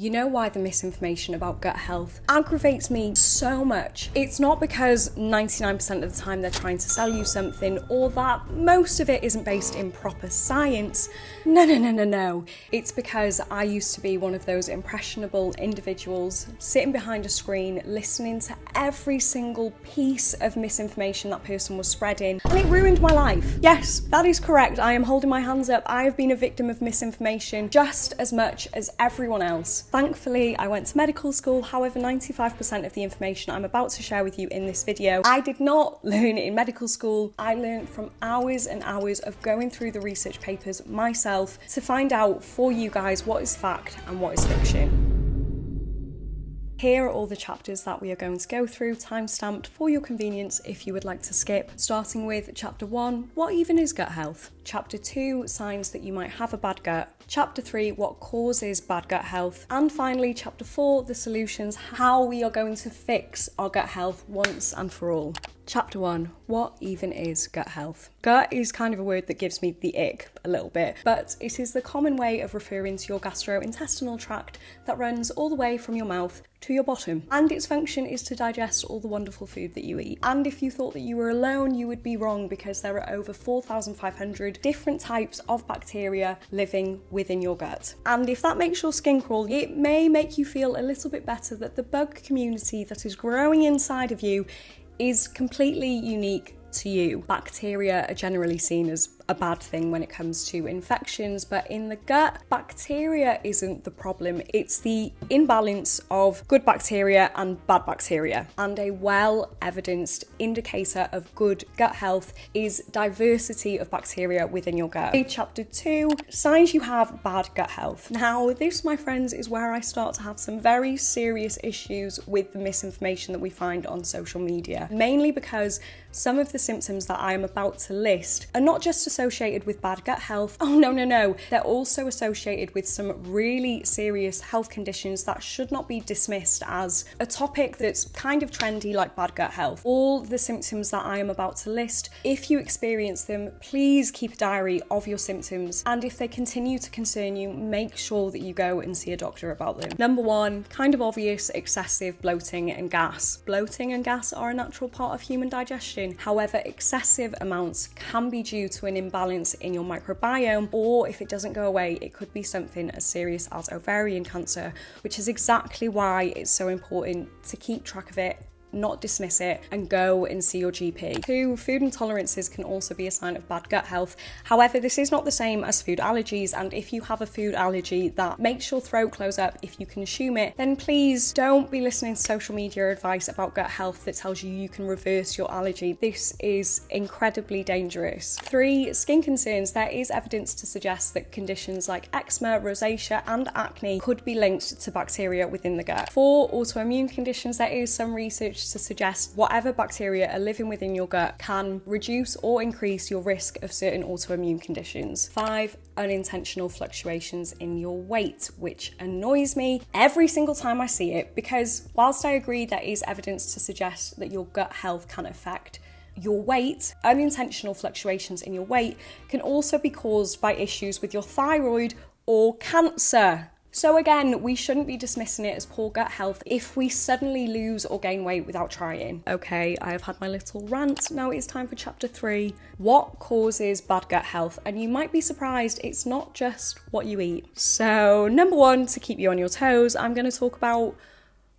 You know why the misinformation about gut health aggravates me so much? It's not because 99% of the time they're trying to sell you something or that most of it isn't based in proper science. No. It's because I used to be one of those impressionable individuals sitting behind a screen listening to every single piece of misinformation that person was spreading, and it ruined my life. Yes, that is correct. I am holding my hands up. I have been a victim of misinformation just as much as everyone else. Thankfully, I went to medical school. However, 95% of the information I'm about to share with you in this video, I did not learn it in medical school. I learned from hours and hours of going through the research papers myself to find out for you guys what is fact and what is fiction. Here are all the chapters that we are going to go through, time-stamped for your convenience if you would like to skip. Starting with Chapter 1, what even is gut health? Chapter 2, signs that you might have a bad gut. Chapter 3, what causes bad gut health? And finally, Chapter 4, the solutions, how we are going to fix our gut health once and for all. Chapter 1, what even is gut health? Gut is kind of a word that gives me the ick a little bit, but it is the common way of referring to your gastrointestinal tract that runs all the way from your mouth to your bottom. And its function is to digest all the wonderful food that you eat. And if you thought that you were alone, you would be wrong, because there are over 4,500 different types of bacteria living within your gut. And if that makes your skin crawl, it may make you feel a little bit better that the bug community that is growing inside of you is completely unique to you. Bacteria are generally seen as a bad thing when it comes to infections, but in the gut, bacteria isn't the problem. It's the imbalance of good bacteria and bad bacteria. And a well-evidenced indicator of good gut health is diversity of bacteria within your gut. Chapter 2, signs you have bad gut health. Now, this, my friends, is where I start to have some very serious issues with the misinformation that we find on social media, mainly because some of the symptoms that I am about to list are not just associated with bad gut health. Oh, no. They're also associated with some really serious health conditions that should not be dismissed as a topic that's kind of trendy like bad gut health. All the symptoms that I am about to list, if you experience them, please keep a diary of your symptoms. And if they continue to concern you, make sure that you go and see a doctor about them. Number 1, kind of obvious, excessive bloating and gas. Bloating and gas are a natural part of human digestion. However, excessive amounts can be due to an imbalance in your microbiome, or if it doesn't go away, it could be something as serious as ovarian cancer, which is exactly why it's so important to keep track of it, not dismiss it, and go and see your GP. 2, food intolerances can also be a sign of bad gut health. However, this is not the same as food allergies, and if you have a food allergy that makes your throat close up if you consume it, then please don't be listening to social media advice about gut health that tells you can reverse your allergy. This is incredibly dangerous. 3, skin concerns. There is evidence to suggest that conditions like eczema, rosacea, and acne could be linked to bacteria within the gut. 4, autoimmune conditions. There is some research to suggest whatever bacteria are living within your gut can reduce or increase your risk of certain autoimmune conditions. 5, unintentional fluctuations in your weight, which annoys me every single time I see it, because whilst I agree there is evidence to suggest that your gut health can affect your weight, unintentional fluctuations in your weight can also be caused by issues with your thyroid or cancer. So again, we shouldn't be dismissing it as poor gut health if we suddenly lose or gain weight without trying. Okay, I have had my little rant. Now it's time for Chapter 3, what causes bad gut health? And you might be surprised, it's not just what you eat. So number 1, to keep you on your toes, I'm going to talk about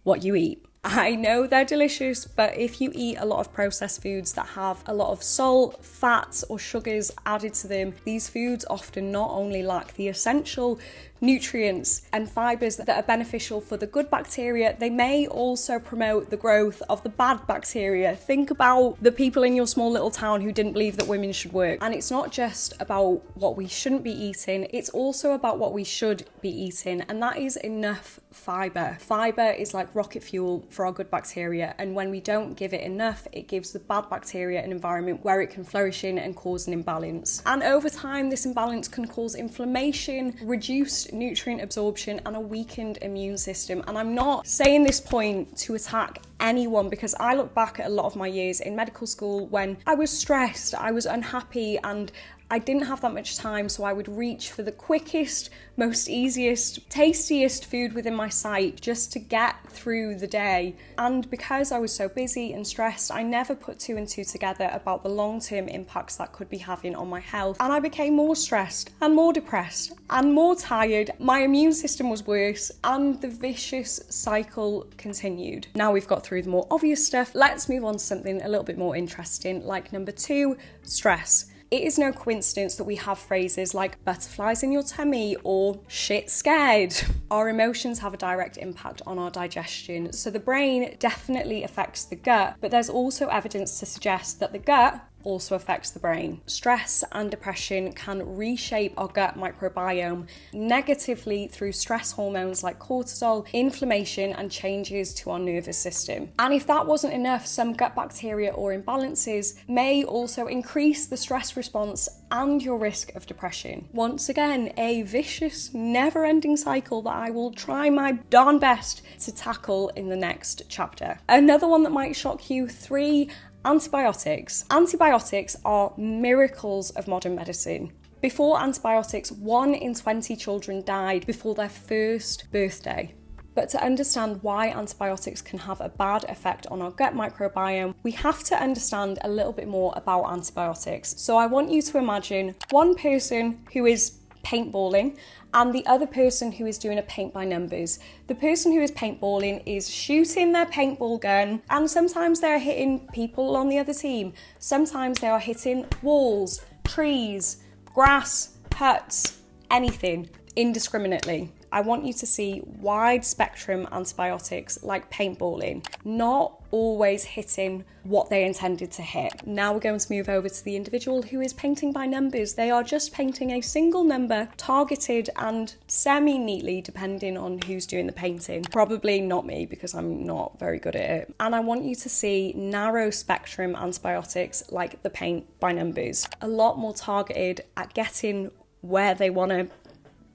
what you eat. I know they're delicious, but if you eat a lot of processed foods that have a lot of salt, fats, or sugars added to them, these foods often not only lack the essential nutrients and fibers that are beneficial for the good bacteria, they may also promote the growth of the bad bacteria. Think about the people in your small little town who didn't believe that women should work. And it's not just about what we shouldn't be eating, it's also about what we should be eating, and that is enough fiber. Fiber is like rocket fuel for our good bacteria, and when we don't give it enough, it gives the bad bacteria an environment where it can flourish in and cause an imbalance. And over time, this imbalance can cause inflammation, reduced nutrient absorption, and a weakened immune system. And I'm not saying this point to attack anyone, because I look back at a lot of my years in medical school when I was stressed, I was unhappy, and I didn't have that much time, so I would reach for the quickest, most easiest, tastiest food within my sight just to get through the day. And because I was so busy and stressed, I never put two and two together about the long-term impacts that could be having on my health. And I became more stressed and more depressed and more tired. My immune system was worse, and the vicious cycle continued. Now we've got through the more obvious stuff, let's move on to something a little bit more interesting, like number 2, stress. It is no coincidence that we have phrases like butterflies in your tummy or shit scared. Our emotions have a direct impact on our digestion, so the brain definitely affects the gut, but there's also evidence to suggest that the gut also affects the brain. Stress and depression can reshape our gut microbiome negatively through stress hormones like cortisol, inflammation, and changes to our nervous system. And if that wasn't enough, some gut bacteria or imbalances may also increase the stress response and your risk of depression. Once again, a vicious, never-ending cycle that I will try my darn best to tackle in the next chapter. Another one that might shock you, 3, antibiotics. Antibiotics are miracles of modern medicine. Before antibiotics, 1 in 20 children died before their first birthday. But to understand why antibiotics can have a bad effect on our gut microbiome, we have to understand a little bit more about antibiotics. So I want you to imagine one person who is paintballing and the other person who is doing a paint by numbers. The person who is paintballing is shooting their paintball gun, and sometimes they're hitting people on the other team. Sometimes they are hitting walls, trees, grass, huts, anything, indiscriminately. I want you to see wide spectrum antibiotics like paintballing, not always hitting what they intended to hit. Now we're going to move over to the individual who is painting by numbers. They are just painting a single number, targeted and semi-neatly depending on who's doing the painting. Probably not me, because I'm not very good at it. And I want you to see narrow spectrum antibiotics like the paint by numbers, a lot more targeted at getting where they want to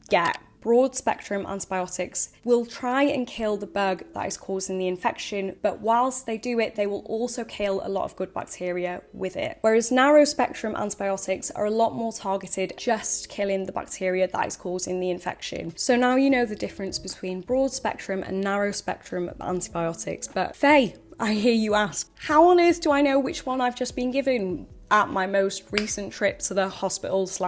get. Broad spectrum antibiotics will try and kill the bug that is causing the infection, but whilst they do it, they will also kill a lot of good bacteria with it. Whereas narrow spectrum antibiotics are a lot more targeted, just killing the bacteria that is causing the infection. So now you know the difference between broad spectrum and narrow spectrum antibiotics. But Faye, I hear you ask, how on earth do I know which one I've just been given at my most recent trip to the hospital /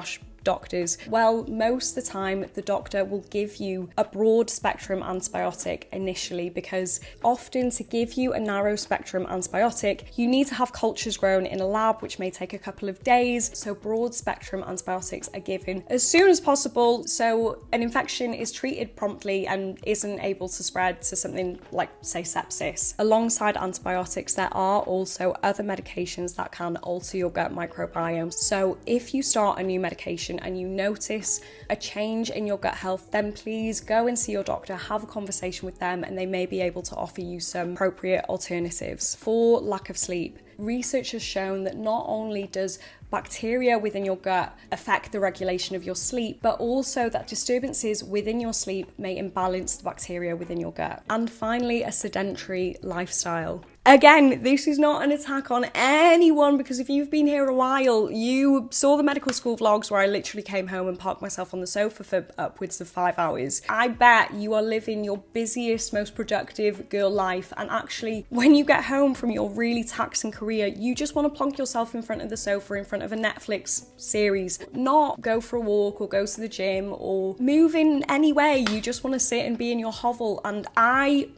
doctors? Well, most of the time the doctor will give you a broad spectrum antibiotic initially, because often to give you a narrow spectrum antibiotic you need to have cultures grown in a lab, which may take a couple of days. So broad spectrum antibiotics are given as soon as possible, so an infection is treated promptly and isn't able to spread to something like, say, sepsis. Alongside antibiotics, there are also other medications that can alter your gut microbiome. So if you start a new medication and you notice a change in your gut health, then please go and see your doctor, have a conversation with them, and they may be able to offer you some appropriate alternatives. For lack of sleep, research has shown that not only does bacteria within your gut affect the regulation of your sleep, but also that disturbances within your sleep may imbalance the bacteria within your gut. And finally, a sedentary lifestyle. Again, this is not an attack on anyone, because if you've been here a while, you saw the medical school vlogs where I literally came home and parked myself on the sofa for upwards of 5 hours. I bet you are living your busiest, most productive girl life, and actually when you get home from your really taxing career, you just want to plonk yourself in front of the sofa in front of a Netflix series, not go for a walk or go to the gym or move in any way. You just want to sit and be in your hovel, and I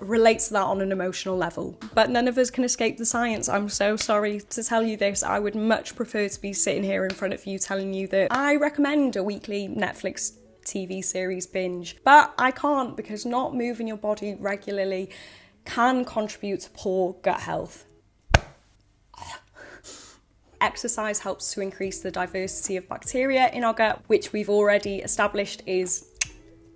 relate to that on an emotional level. But none of us can escape the science. I'm so sorry to tell you this. I would much prefer to be sitting here in front of you telling you that I recommend a weekly Netflix TV series binge, but I can't, because not moving your body regularly can contribute to poor gut health. Exercise helps to increase the diversity of bacteria in our gut, which we've already established is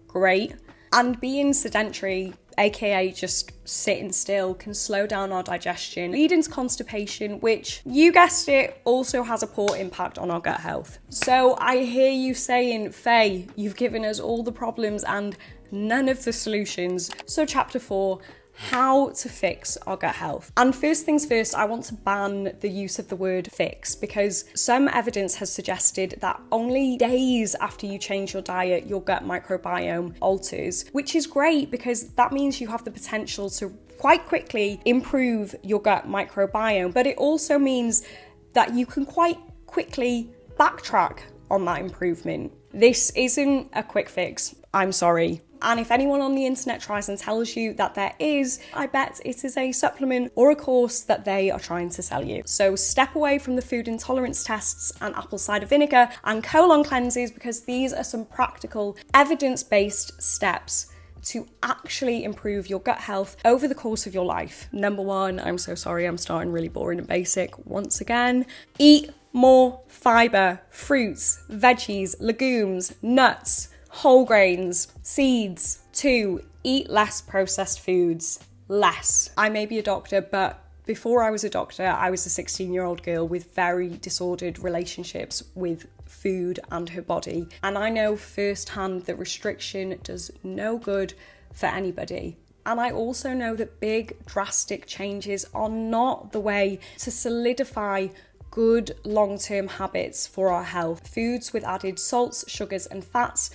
great. And being sedentary, aka just sitting still, can slow down our digestion, leading to constipation, which, you guessed it, also has a poor impact on our gut health. So I hear you saying, Faye, you've given us all the problems and none of the solutions. So chapter 4, how to fix our gut health. And first things first, I want to ban the use of the word fix, because some evidence has suggested that only days after you change your diet, your gut microbiome alters, which is great because that means you have the potential to quite quickly improve your gut microbiome, but it also means that you can quite quickly backtrack on that improvement. This isn't a quick fix, I'm sorry. And if anyone on the internet tries and tells you that there is, I bet it is a supplement or a course that they are trying to sell you. So step away from the food intolerance tests and apple cider vinegar and colon cleanses, because these are some practical, evidence-based steps to actually improve your gut health over the course of your life. Number one, I'm so sorry, I'm starting really boring and basic once again. Eat more fiber, fruits, veggies, legumes, nuts, whole grains, seeds. 2, eat less processed foods. Less. I may be a doctor, but before I was a doctor, I was a 16-year-old girl with very disordered relationships with food and her body. And I know firsthand that restriction does no good for anybody. And I also know that big, drastic changes are not the way to solidify good long-term habits for our health. Foods with added salts, sugars, and fats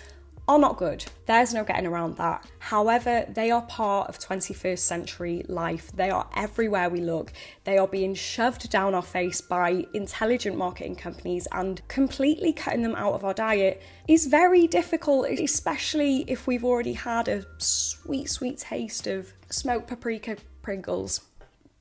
are not good. There's no getting around that. However, they are part of 21st century life. They are everywhere we look. They are being shoved down our face by intelligent marketing companies, and completely cutting them out of our diet is very difficult, especially if we've already had a sweet, sweet taste of smoked paprika Pringles.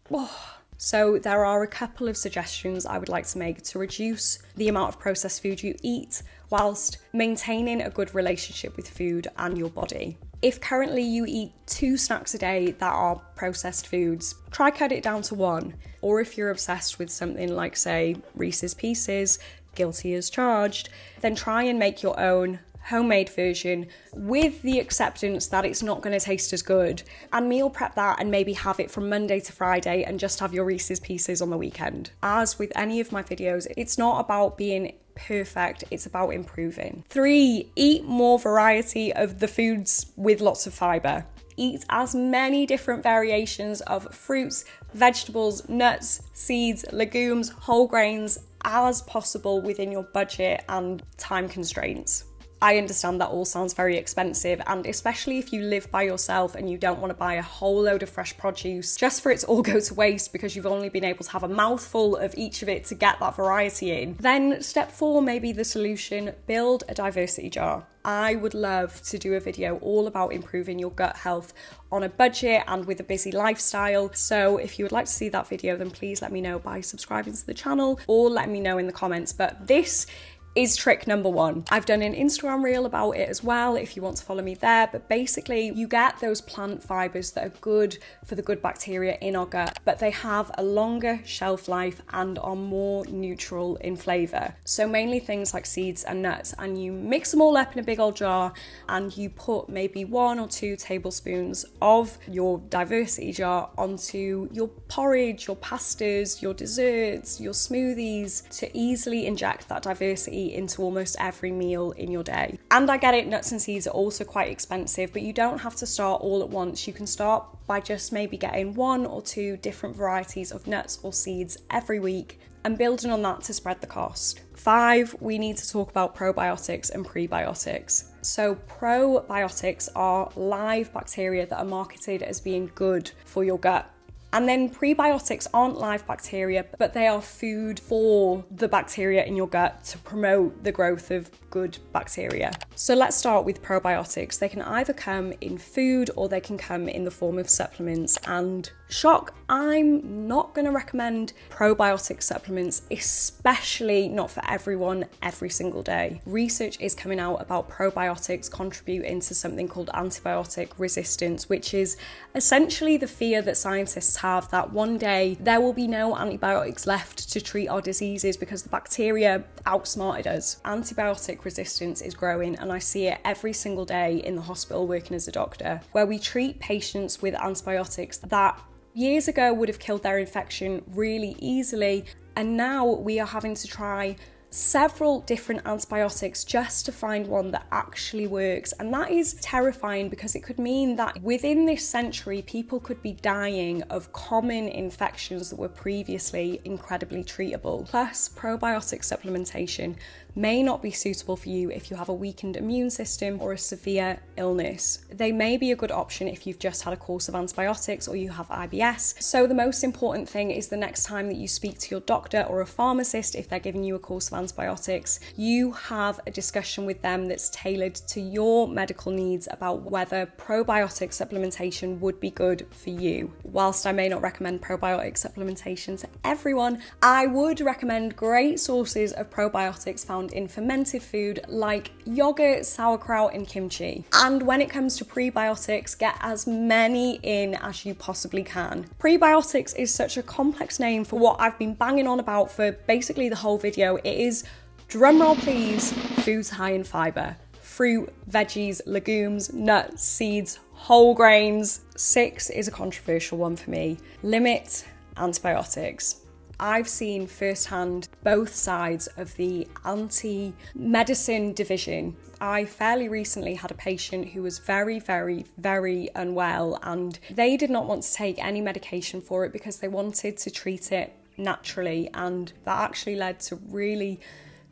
Oh. So there are a couple of suggestions I would like to make to reduce the amount of processed food you eat whilst maintaining a good relationship with food and your body. If currently you eat 2 snacks a day that are processed foods, try cut it down to 1. Or if you're obsessed with something like, say, Reese's Pieces, guilty as charged, then try and make your own homemade version with the acceptance that it's not going to taste as good, and meal prep that and maybe have it from Monday to Friday and just have your Reese's Pieces on the weekend. As with any of my videos, it's not about being perfect, it's about improving. 3, eat more variety of the foods with lots of fiber. Eat as many different variations of fruits, vegetables, nuts, seeds, legumes, whole grains as possible within your budget and time constraints. I understand that all sounds very expensive, and especially if you live by yourself and you don't want to buy a whole load of fresh produce just for it to all go to waste because you've only been able to have a mouthful of each of it to get that variety in, then step 4 may be the solution: build a diversity jar. I would love to do a video all about improving your gut health on a budget and with a busy lifestyle. So if you would like to see that video, then please let me know by subscribing to the channel or let me know in the comments. But this is trick number 1. I've done an Instagram reel about it as well if you want to follow me there, but basically you get those plant fibers that are good for the good bacteria in our gut, but they have a longer shelf life and are more neutral in flavour. So mainly things like seeds and nuts, and you mix them all up in a big old jar and you put maybe 1 or 2 tablespoons of your diversity jar onto your porridge, your pastas, your desserts, your smoothies, to easily inject that diversity into almost every meal in your day. And I get it, nuts and seeds are also quite expensive, but you don't have to start all at once. You can start by just maybe getting 1 or 2 different varieties of nuts or seeds every week and building on that to spread the cost. 5, we need to talk about probiotics and prebiotics. So probiotics are live bacteria that are marketed as being good for your gut. And then prebiotics aren't live bacteria, but they are food for the bacteria in your gut to promote the growth of good bacteria. So let's start with probiotics. They can either come in food or they can come in the form of supplements. And shock, I'm not going to recommend probiotic supplements, especially not for everyone every single day. Research is coming out about probiotics contributing to something called antibiotic resistance, which is essentially the fear that scientists have that one day there will be no antibiotics left to treat our diseases because the bacteria outsmarted us. Antibiotic resistance is growing, and I see it every single day in the hospital working as a doctor, where we treat patients with antibiotics that years ago would have killed their infection really easily, and now we are having to try several different antibiotics just to find one that actually works. And that is terrifying because it could mean that within this century, people could be dying of common infections that were previously incredibly treatable. Plus, probiotic supplementation may not be suitable for you if you have a weakened immune system or a severe illness. They may be a good option if you've just had a course of antibiotics or you have IBS. So the most important thing is the next time that you speak to your doctor or a pharmacist, if they're giving you a course of antibiotics, you have a discussion with them that's tailored to your medical needs about whether probiotic supplementation would be good for you. Whilst I may not recommend probiotic supplementation to everyone, I would recommend great sources of probiotics found in fermented food like yogurt, sauerkraut, and kimchi. And when it comes to prebiotics, get as many in as you possibly can. Prebiotics is such a complex name for what I've been banging on about for basically the whole video. It is, drumroll please, foods high in fibre. Fruit, veggies, legumes, nuts, seeds, whole grains. 6 is a controversial one for me. Limit antibiotics. I've seen firsthand both sides of the anti-medicine division. I fairly recently had a patient who was very, very, very unwell, and they did not want to take any medication for it because they wanted to treat it naturally, and that actually led to really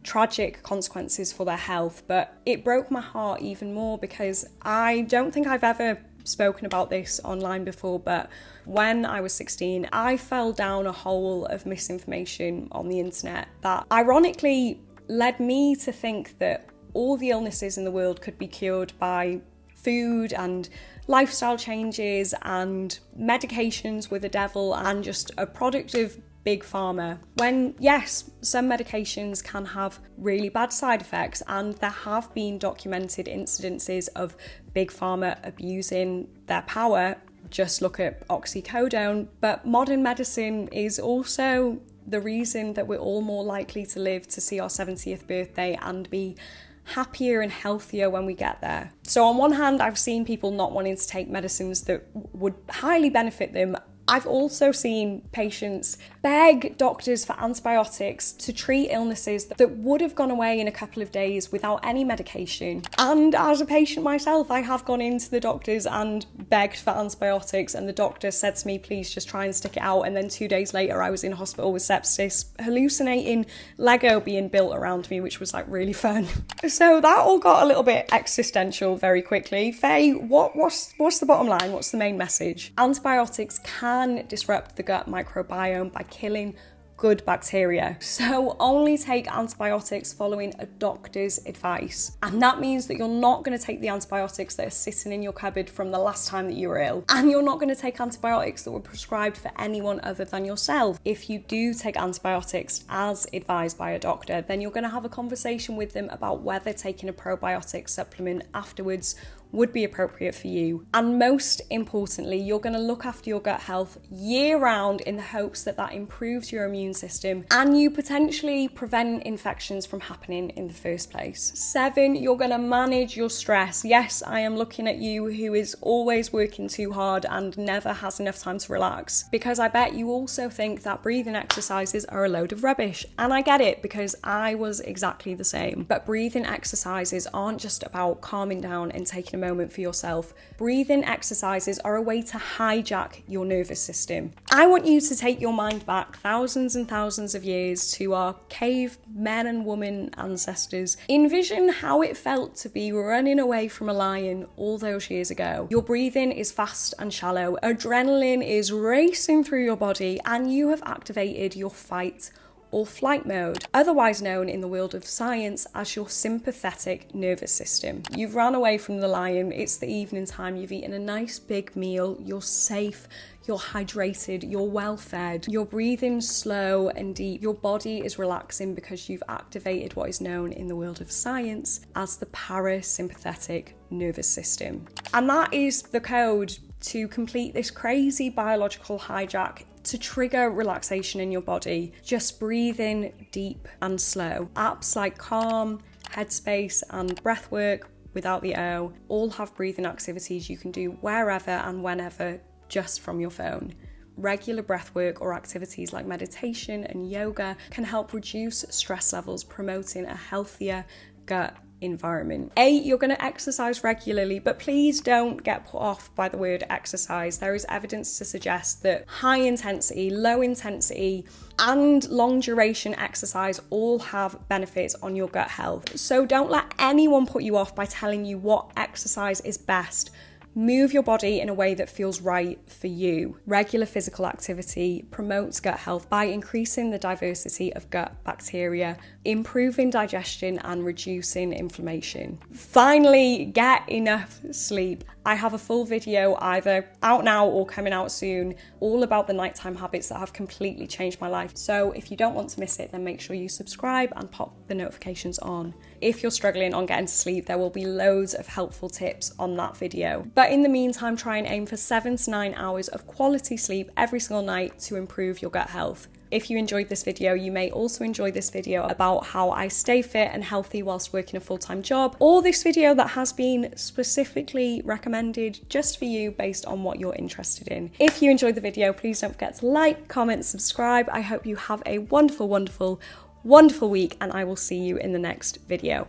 tragic consequences for their health. But it broke my heart even more because I don't think I've ever spoken about this online before, but when I was 16, I fell down a hole of misinformation on the internet that ironically led me to think that all the illnesses in the world could be cured by food and lifestyle changes and medications with the devil and just a product of Big Pharma. When, yes, some medications can have really bad side effects, and there have been documented incidences of Big Pharma abusing their power. Just look at oxycodone. But modern medicine is also the reason that we're all more likely to live to see our 70th birthday and be happier and healthier when we get there. So on one hand, I've seen people not wanting to take medicines that would highly benefit them. I've also seen patients beg doctors for antibiotics to treat illnesses that would have gone away in a couple of days without any medication. And as a patient myself, I have gone into the doctors and begged for antibiotics, and the doctor said to me, please just try and stick it out. And then 2 days later, I was in hospital with sepsis, hallucinating Lego being built around me, which was like really fun. So that all got a little bit existential very quickly. Faye, what's the bottom line? What's the main message? Antibiotics can disrupt the gut microbiome by killing good bacteria. So only take antibiotics following a doctor's advice. And that means that you're not going to take the antibiotics that are sitting in your cupboard from the last time that you were ill. And you're not going to take antibiotics that were prescribed for anyone other than yourself. If you do take antibiotics as advised by a doctor, then you're going to have a conversation with them about whether taking a probiotic supplement afterwards would be appropriate for you. And most importantly, you're going to look after your gut health year round in the hopes that that improves your immune system and you potentially prevent infections from happening in the first place. 7, you're going to manage your stress. Yes, I am looking at you who is always working too hard and never has enough time to relax, because I bet you also think that breathing exercises are a load of rubbish. And I get it, because I was exactly the same. But breathing exercises aren't just about calming down and taking a moment for yourself. Breathing exercises are a way to hijack your nervous system. I want you to take your mind back thousands and thousands of years to our cave men and women ancestors. Envision how it felt to be running away from a lion all those years ago. Your breathing is fast and shallow, adrenaline is racing through your body, and you have activated your fight or flight mode, otherwise known in the world of science as your sympathetic nervous system. You've run away from the lion, it's the evening time, you've eaten a nice big meal, you're safe, you're hydrated, you're well fed, you're breathing slow and deep, your body is relaxing because you've activated what is known in the world of science as the parasympathetic nervous system. And that is the code to complete this crazy biological hijack to trigger relaxation in your body. Just breathe in deep and slow. Apps like Calm, Headspace, and Breathwork without the O all have breathing activities you can do wherever and whenever just from your phone. Regular breath work or activities like meditation and yoga can help reduce stress levels, promoting a healthier gut environment. You're going to exercise regularly, but please don't get put off by the word exercise. There is evidence to suggest that high intensity, low intensity, and long duration exercise all have benefits on your gut health. So don't let anyone put you off by telling you what exercise is best. Move your body in a way that feels right for you. Regular physical activity promotes gut health by increasing the diversity of gut bacteria, improving digestion and reducing inflammation. Finally, get enough sleep. I have a full video either out now or coming out soon, all about the nighttime habits that have completely changed my life. So if you don't want to miss it, then make sure you subscribe and pop the notifications on. If you're struggling on getting to sleep, there will be loads of helpful tips on that video. But in the meantime, try and aim for 7 to 9 hours of quality sleep every single night to improve your gut health. If you enjoyed this video, you may also enjoy this video about how I stay fit and healthy whilst working a full-time job, or this video that has been specifically recommended just for you based on what you're interested in. If you enjoyed the video, please don't forget to like, comment, subscribe. I hope you have a wonderful, wonderful, wonderful week, and I will see you in the next video.